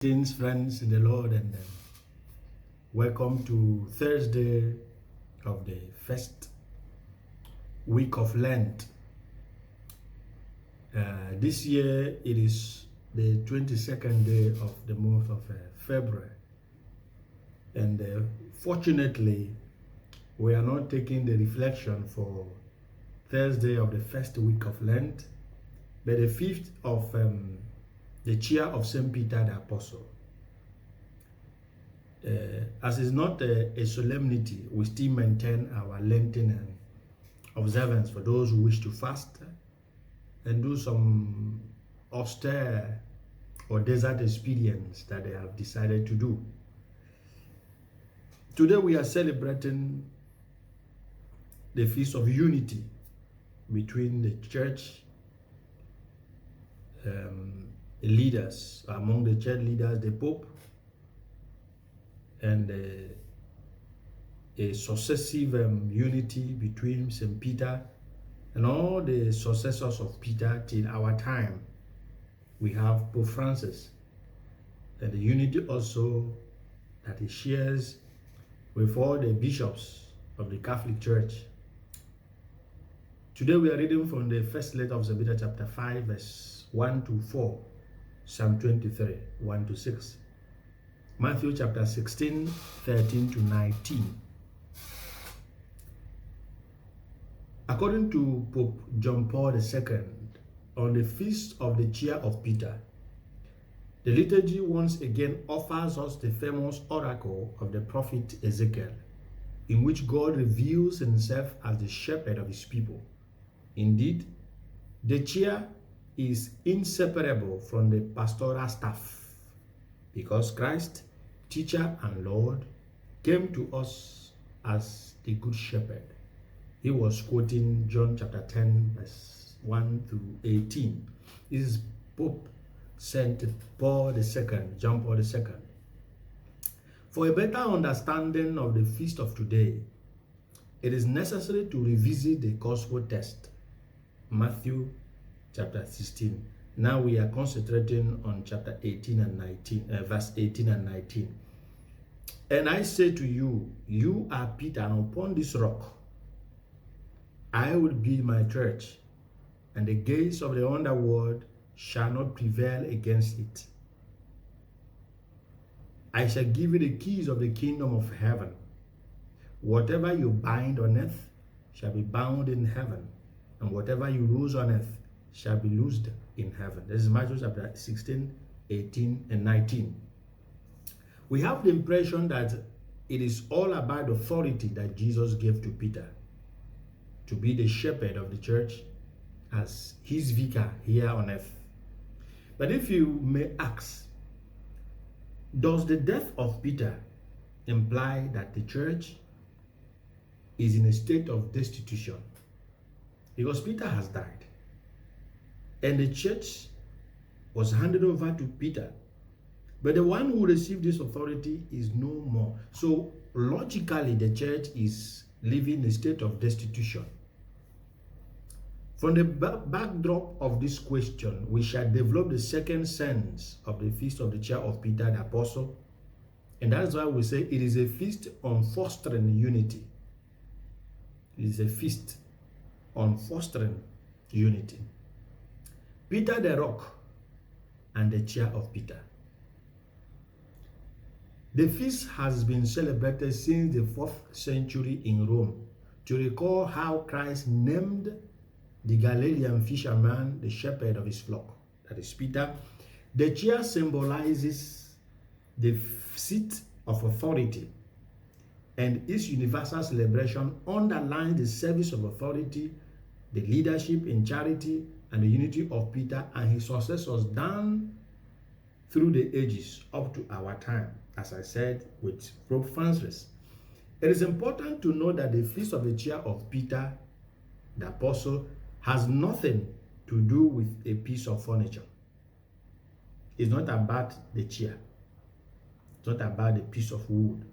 Greetings, friends in the Lord, and welcome to Thursday of the first week of Lent. This year it is the 22nd day of the month of February, and fortunately we are not taking the reflection for Thursday of the first week of Lent, but the 5th of the chair of St. Peter the Apostle. As it's not a solemnity, we still maintain our Lenten observance for those who wish to fast and do some austere or desert experience that they have decided to do. Today we are celebrating the Feast of Unity between the church leaders, among the church leaders, the Pope, and a successive unity between St. Peter and all the successors of Peter till our time. We have Pope Francis, and the unity also that he shares with all the bishops of the Catholic Church. Today we are reading from the first letter of St. Peter chapter 5 verse 1 to 4, Psalm 23, 1 to 6. Matthew chapter 16, 13 to 19. According to Pope John Paul II, on the feast of the chair of Peter, the liturgy once again offers us the famous oracle of the prophet Ezekiel, in which God reveals himself as the shepherd of his people. Indeed, the chair is inseparable from the pastoral staff, because Christ, teacher and Lord, came to us as the good shepherd. He was quoting John chapter 10 verse 1 to 18. This is Pope St. Paul II, John Paul II. For a better understanding of the feast of today, it is necessary to revisit the gospel text, Matthew chapter 16. Now we are concentrating on chapter 18 and 19, verse 18 and 19. And I say to you, you are Peter, and upon this rock I will build my church, and the gates of the underworld shall not prevail against it. I shall give you the keys of the kingdom of heaven. Whatever you bind on earth shall be bound in heaven, and whatever you loose on earth shall be loosed in heaven. This is Matthew chapter 16, 18, and 19. We have the impression that it is all about the authority that Jesus gave to Peter to be the shepherd of the church as his vicar here on earth. But if you may ask, does the death of Peter imply that the church is in a state of destitution? Because Peter has died, and the church was handed over to Peter. But the one who received this authority is no more. So logically, the church is living in a state of destitution. From the backdrop of this question, we shall develop the second sense of the feast of the chair of Peter the Apostle. And that's why we say it is a feast on fostering unity. It is a feast on fostering unity. Peter the rock and the chair of Peter. The feast has been celebrated since the 4th century in Rome to recall how Christ named the Galilean fisherman the shepherd of his flock, that is Peter. The chair symbolizes the seat of authority, and its universal celebration underlines the service of authority, the leadership in charity, and the unity of Peter and his successors down through the ages up to our time, as I said with Pope Francis. It is important to know that the feast of the chair of Peter the Apostle has nothing to do with a piece of furniture. It's not about the chair. It's not about the piece of wood.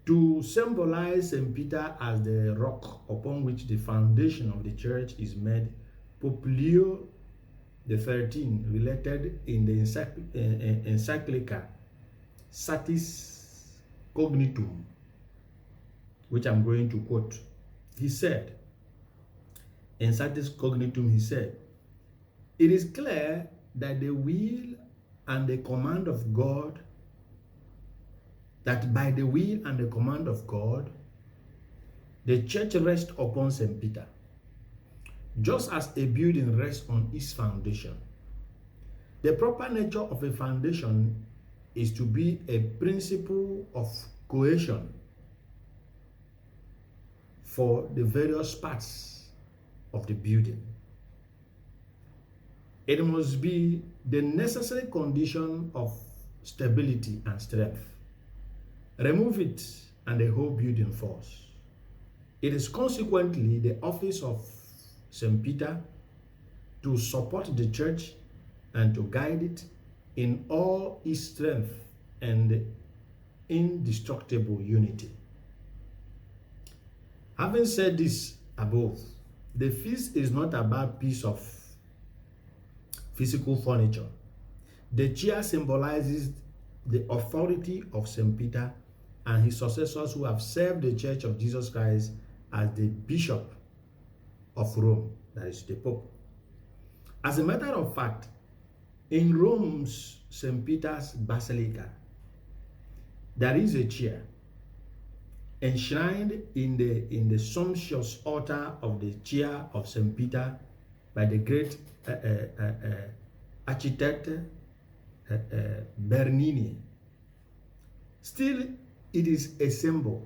To symbolize St. Peter as the rock upon which the foundation of the church is made, Pope Leo the 13 related in the encyclica Satis Cognitum, which I'm going to quote. He said, in Satis Cognitum, he said, it is clear that the will and the command of God, that by the will and the command of God, the church rests upon St. Peter, just as a building rests on its foundation. The proper nature of a foundation is to be a principle of cohesion for the various parts of the building. It must be the necessary condition of stability and strength. Remove it and the whole building falls. It is consequently the office of St. Peter to support the church and to guide it in all its strength and indestructible unity. Having said this above, the feast is not about piece of physical furniture. The chair symbolizes the authority of St. Peter and his successors who have served the Church of Jesus Christ as the Bishop of Rome, that is the Pope. As a matter of fact, in Rome's St. Peter's Basilica, there is a chair enshrined in the sumptuous altar of the chair of St. Peter by the great architect Bernini. Still, it is a symbol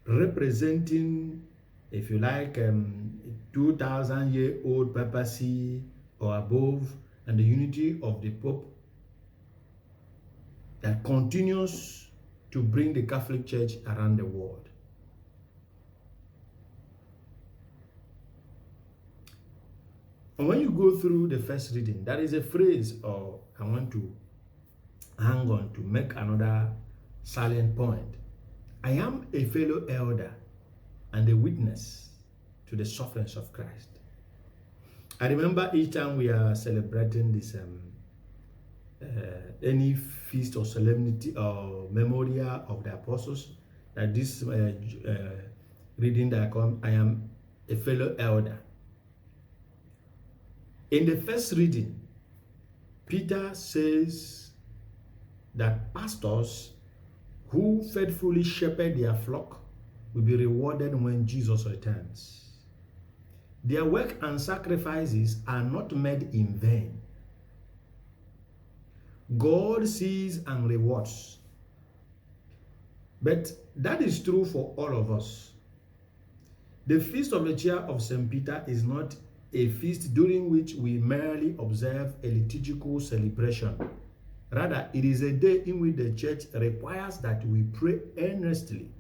representing, if you like, 2,000-year-old papacy or above, and the unity of the Pope that continues to bring the Catholic Church around the world. And when you go through the first reading, there is a phrase, or I want to hang on to make another salient point. I am a fellow elder and a witness to the sufferings of Christ. I remember each time we are celebrating this any feast or solemnity or memorial of the apostles, that this reading that I am a fellow elder. In the first reading, Peter says that pastors who faithfully shepherd their flock will be rewarded when Jesus returns. Their work and sacrifices are not made in vain. God sees and rewards. But that is true for all of us. The Feast of the Chair of St. Peter is not a feast during which we merely observe a liturgical celebration. Rather, it is a day in which the church requires that we pray earnestly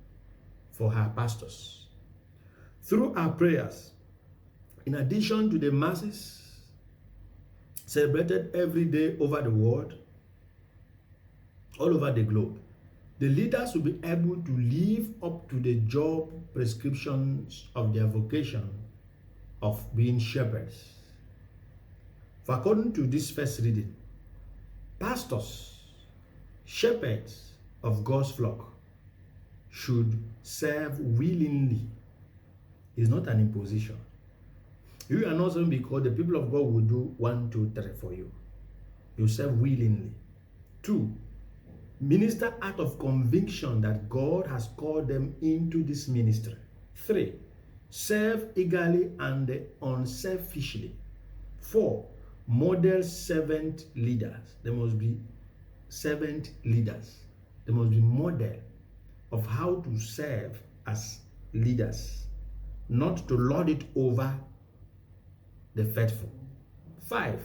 for her pastors. Through our prayers, in addition to the masses celebrated every day over the world, all over the globe, the leaders will be able to live up to the job prescriptions of their vocation of being shepherds. For according to this first reading, pastors, shepherds of God's flock, should serve willingly. It's not an imposition. You are not saying because the people of God will do 1, 2, 3 for you. You serve willingly. 2, minister out of conviction that God has called them into this ministry. 3, serve eagerly and unselfishly. 4, model servant leaders. There must be servant leaders. There must be model of how to serve as leaders, not to lord it over the faithful. 5,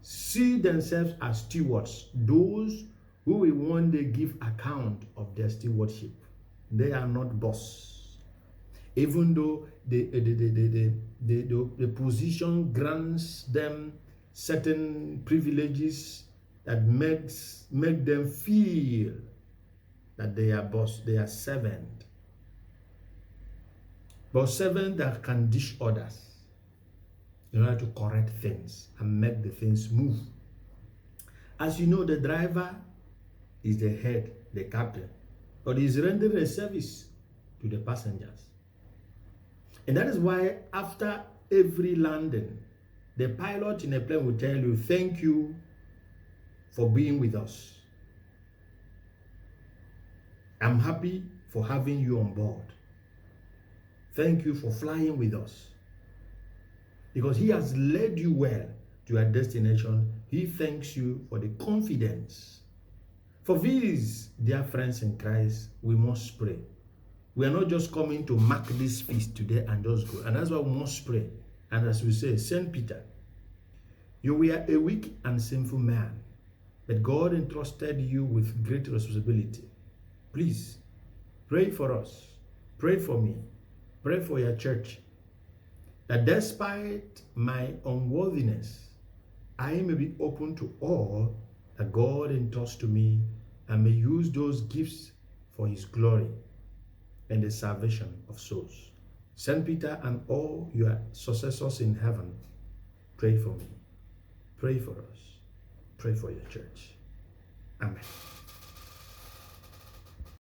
see themselves as stewards, those who will one day give account of their stewardship. They are not boss. Even though the position grants them certain privileges that make them feel that they are boss, they are servant. But servant that can dish orders. in order to correct things and make the things move. As you know, the driver is the head, the captain, but he's rendering a service to the passengers. And that is why after every landing, the pilot in a plane will tell you, thank you for being with us. I'm happy for having you on board. Thank you for flying with us. Because he has led you well to your destination. He thanks you for the confidence. For these, dear friends in Christ, we must pray. We are not just coming to mark this feast today and just go. And that's why we must pray. And as we say, Saint Peter, you were a weak and sinful man, but God entrusted you with great responsibility. Please, pray for us. Pray for me. Pray for your church. That despite my unworthiness, I may be open to all that God entrusts to me and may use those gifts for his glory and the salvation of souls. Saint Peter and all your successors in heaven, pray for me. Pray for us. Pray for your church. Amen.